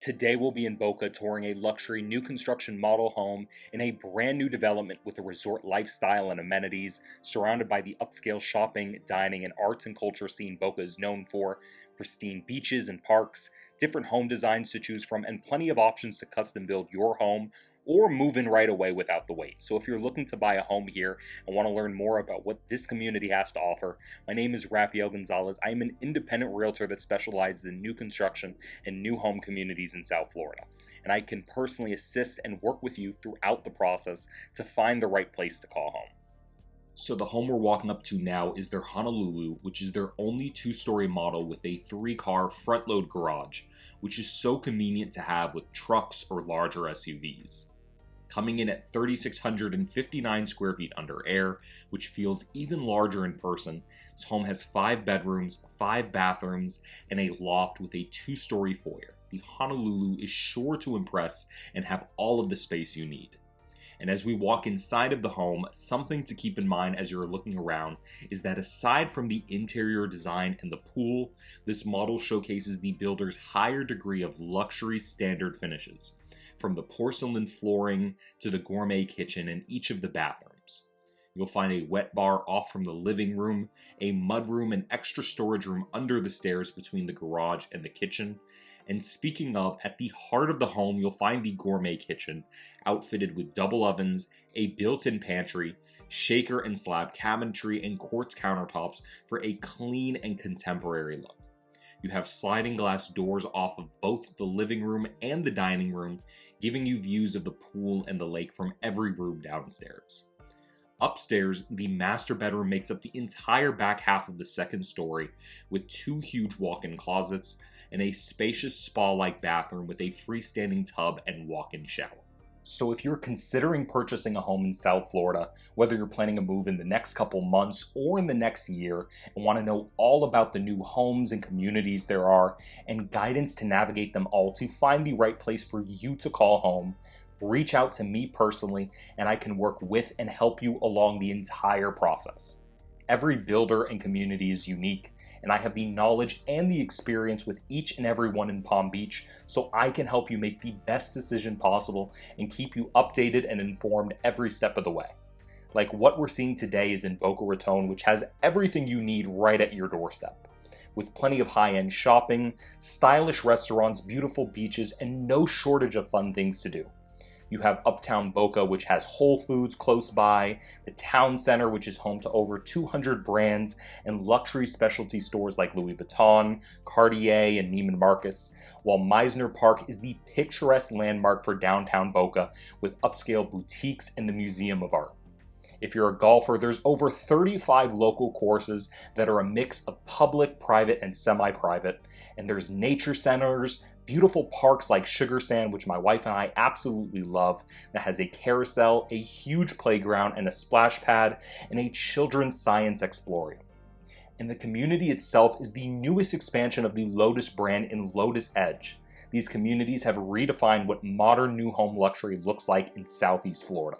Today we'll be in Boca touring a luxury new construction model home in a brand new development with a resort lifestyle and amenities, surrounded by the upscale shopping, dining, and arts and culture scene Boca is known for, pristine beaches and parks, different home designs to choose from, and plenty of options to custom build your home or move in right away without the wait. So if you're looking to buy a home here and want to learn more about what this community has to offer, my name is Rafael Gonzalez. I am an independent realtor that specializes in new construction and new home communities in South Florida. And I can personally assist and work with you throughout the process to find the right place to call home. So the home we're walking up to now is their Honolulu, which is their only two-story model with a 3-car front-load garage, which is so convenient to have with trucks or larger SUVs. Coming in at 3,659 square feet under air, which feels even larger in person, this home has 5 bedrooms, 5 bathrooms, and a loft with a 2-story foyer. The Honolulu is sure to impress and have all of the space you need. And as we walk inside of the home, something to keep in mind as you're looking around is that aside from the interior design and the pool, this model showcases the builder's higher degree of luxury standard finishes, from the porcelain flooring to the gourmet kitchen in each of the bathrooms. You'll find a wet bar off from the living room, a mudroom and extra storage room under the stairs between the garage and the kitchen. And speaking of, at the heart of the home, you'll find the gourmet kitchen, outfitted with double ovens, a built-in pantry, shaker and slab cabinetry, and quartz countertops for a clean and contemporary look. You have sliding glass doors off of both the living room and the dining room, giving you views of the pool and the lake from every room downstairs. Upstairs, the master bedroom makes up the entire back half of the second story, with 2 huge walk-in closets and a spacious spa-like bathroom with a freestanding tub and walk-in shower. So if you're considering purchasing a home in South Florida, whether you're planning a move in the next couple months or in the next year, and want to know all about the new homes and communities there are, and guidance to navigate them all to find the right place for you to call home, reach out to me personally, and I can work with and help you along the entire process. Every builder and community is unique, and I have the knowledge and the experience with each and every one in Palm Beach, so I can help you make the best decision possible and keep you updated and informed every step of the way. Like what we're seeing today is in Boca Raton, which has everything you need right at your doorstep, with plenty of high-end shopping, stylish restaurants, beautiful beaches, and no shortage of fun things to do. You have Uptown Boca, which has Whole Foods close by, the Town Center, which is home to over 200 brands and luxury specialty stores like Louis Vuitton, Cartier, and Neiman Marcus, while Meisner Park is the picturesque landmark for downtown Boca with upscale boutiques and the Museum of Art. If you're a golfer, there's over 35 local courses that are a mix of public, private, and semi-private, and there's nature centers, beautiful parks like Sugar Sand, which my wife and I absolutely love, that has a carousel, a huge playground, and a splash pad, and a children's science explorium. And the community itself is the newest expansion of the Lotus brand in Lotus Edge. These communities have redefined what modern new home luxury looks like in Southeast Florida.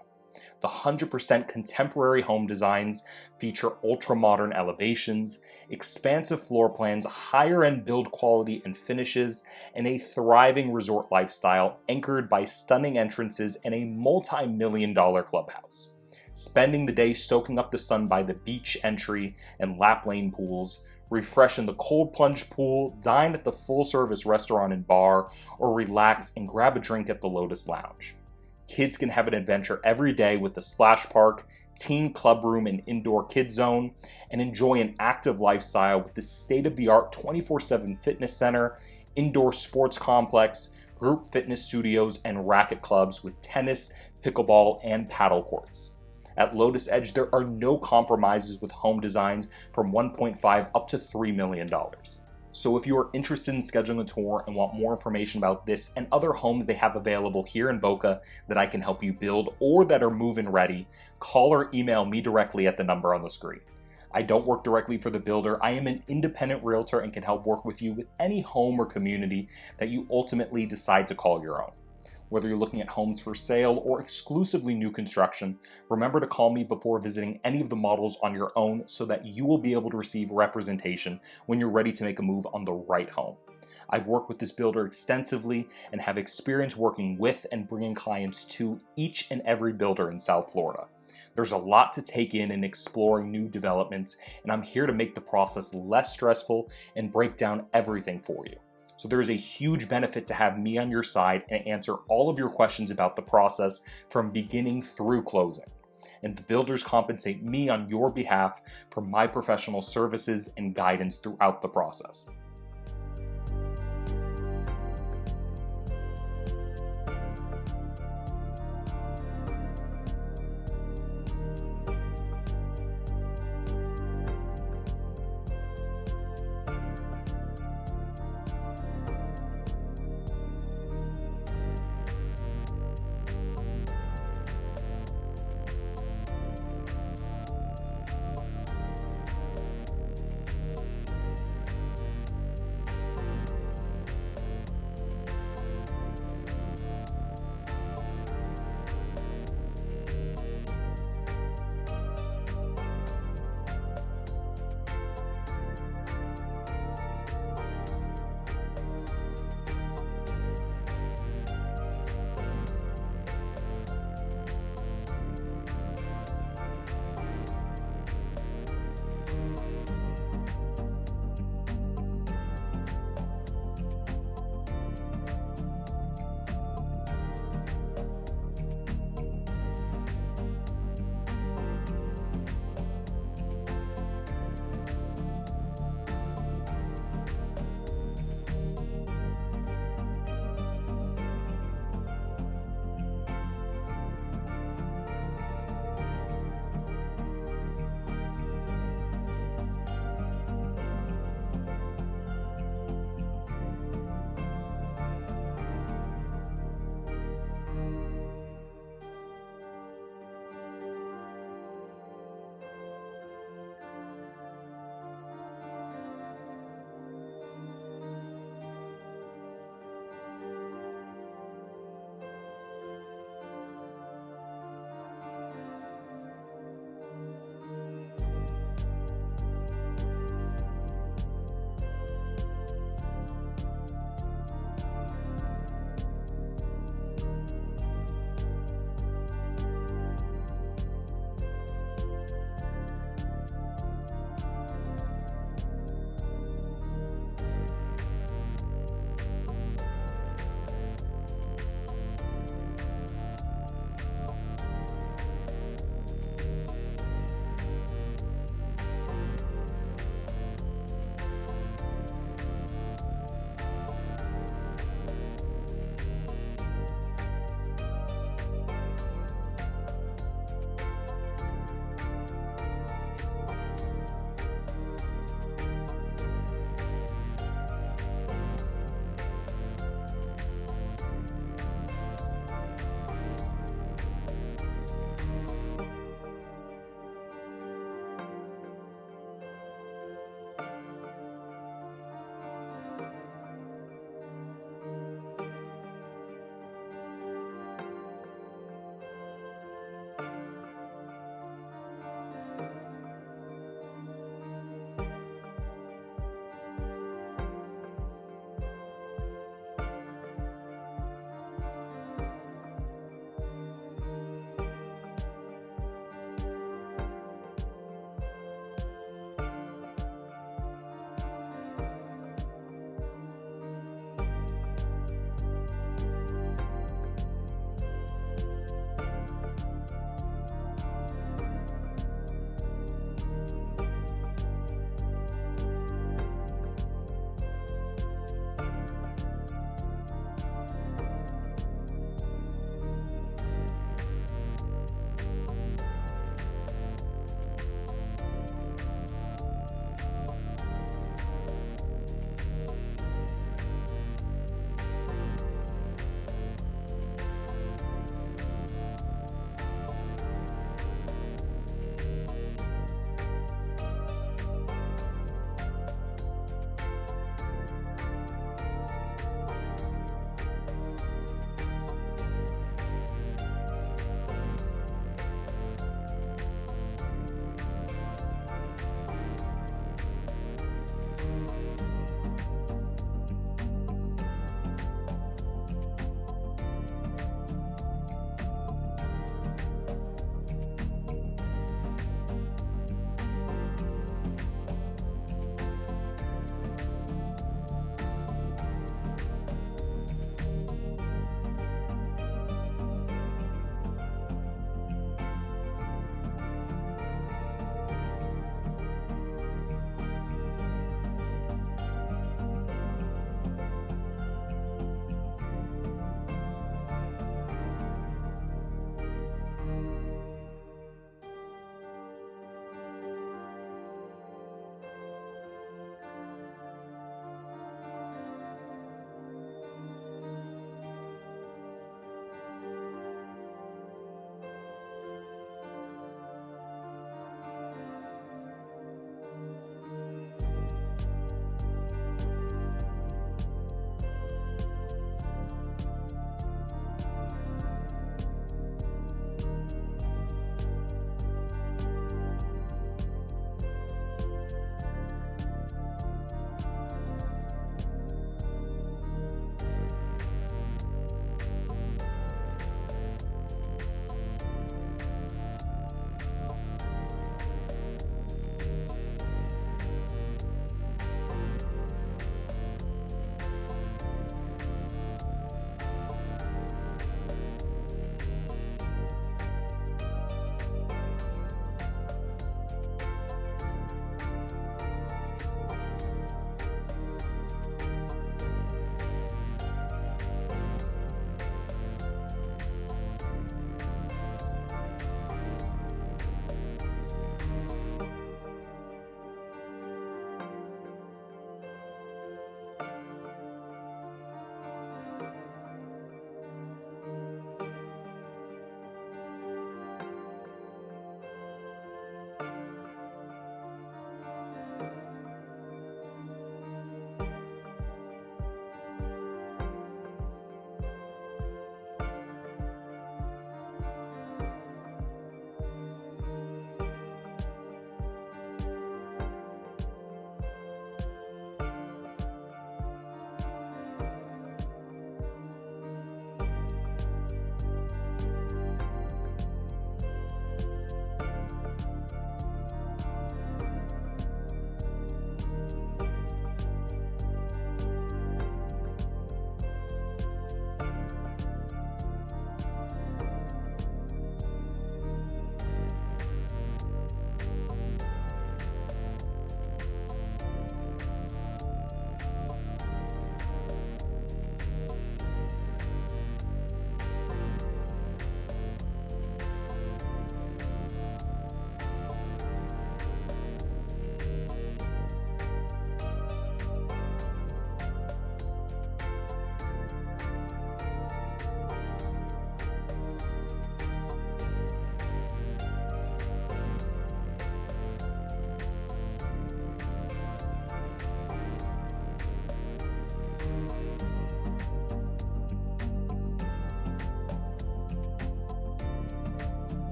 The 100% contemporary home designs feature ultra-modern elevations, expansive floor plans, higher-end build quality and finishes, and a thriving resort lifestyle anchored by stunning entrances and a multi-million-dollar clubhouse. Spending the day soaking up the sun by the beach entry and lap lane pools, refresh in the cold plunge pool, dine at the full-service restaurant and bar, or relax and grab a drink at the Lotus Lounge. Kids can have an adventure every day with the splash park, teen club room and indoor kid zone, and enjoy an active lifestyle with the state-of-the-art 24/7 fitness center, indoor sports complex, group fitness studios, and racket clubs with tennis, pickleball, and paddle courts. At Lotus Edge, there are no compromises with home designs from $1.5 up to $3 million. So if you are interested in scheduling a tour and want more information about this and other homes they have available here in Boca that I can help you build or that are move-in ready, call or email me directly at the number on the screen. I don't work directly for the builder. I am an independent realtor and can help work with you with any home or community that you ultimately decide to call your own. Whether you're looking at homes for sale or exclusively new construction, remember to call me before visiting any of the models on your own so that you will be able to receive representation when you're ready to make a move on the right home. I've worked with this builder extensively and have experience working with and bringing clients to each and every builder in South Florida. There's a lot to take in exploring new developments, and I'm here to make the process less stressful and break down everything for you. So there is a huge benefit to have me on your side and answer all of your questions about the process from beginning through closing. And the builders compensate me on your behalf for my professional services and guidance throughout the process.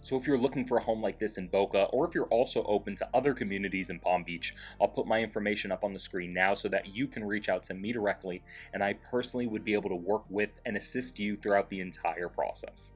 So if you're looking for a home like this in Boca, or if you're also open to other communities in Palm Beach, I'll put my information up on the screen now so that you can reach out to me directly, and I personally would be able to work with and assist you throughout the entire process.